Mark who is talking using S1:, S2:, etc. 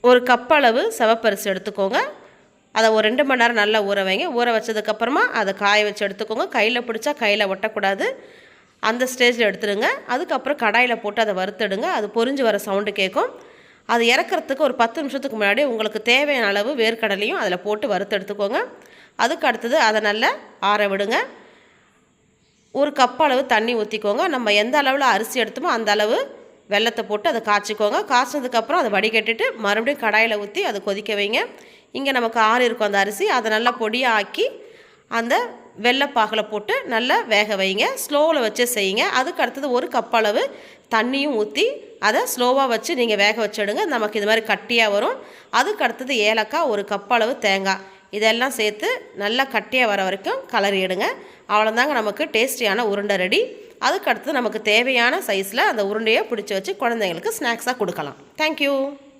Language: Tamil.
S1: ஒரு கப் அளவு சிவப்பரிசி எடுத்துக்கோங்க. அதை ஒரு 2 மணி நேரம் நல்லா ஊற வைங்க. ஊற வச்சதுக்கப்புறமா அதை காய வச்சு எடுத்துக்கோங்க. கையில் பிடிச்சா கையில் ஒட்டக்கூடாது, அந்த ஸ்டேஜில் எடுத்துடுங்க. அதுக்கப்புறம் கடாயில் போட்டு அதை வறுத்துடுங்க. அது பொரிஞ்சு வர சவுண்டு கேட்கும். அது இறக்குறதுக்கு ஒரு 10 நிமிஷத்துக்கு முன்னாடி உங்களுக்கு தேவையான அளவு வேர்க்கடலையும் அதில் போட்டு வறுத்து எடுத்துக்கோங்க. அதுக்கு அடுத்தது அதை நல்லா ஆற விடுங்க. ஒரு கப் அளவு தண்ணி ஊற்றிக்கோங்க. நம்ம எந்த அளவில் அரிசி எடுத்தோமோ அந்த அளவு வெல்லத்தை போட்டு அதை காய்ச்சிக்கோங்க. காய்ச்சதுக்கப்புறம் அதை வடிகட்டிட்டு மறுபடியும் கடாயில் ஊற்றி அதை கொதிக்க வைங்க. இங்கே நமக்கு ஆறி இருக்கும் அந்த அரிசி, அதை நல்லா பொடியாக ஆக்கி அந்த வெள்ளைப்பாகில் போட்டு நல்லா வேக வைங்க. ஸ்லோவில் வச்சு செய்யுங்க. அதுக்கு அடுத்தது ஒரு கப் அளவு தண்ணியும் ஊற்றி அதை ஸ்லோவாக வச்சு நீங்கள் வேக வச்சுடுங்க. நமக்கு இது மாதிரி கட்டியாக வரும். அதுக்கு அடுத்தது ஏலக்காய், ஒரு கப் அளவு தேங்காய், இதெல்லாம் சேர்த்து நல்லா கட்டியாக வர வரைக்கும் கலரிடுங்க. அவ்வளோதாங்க, நமக்கு டேஸ்டியான உருண்டை ரெடி. அதுக்கு அடுத்து நமக்கு தேவையான சைஸில் அந்த உருண்டையை பிடிச்சி வச்சு குழந்தைங்களுக்கு ஸ்நாக்ஸாக கொடுக்கலாம். தேங்க்யூ.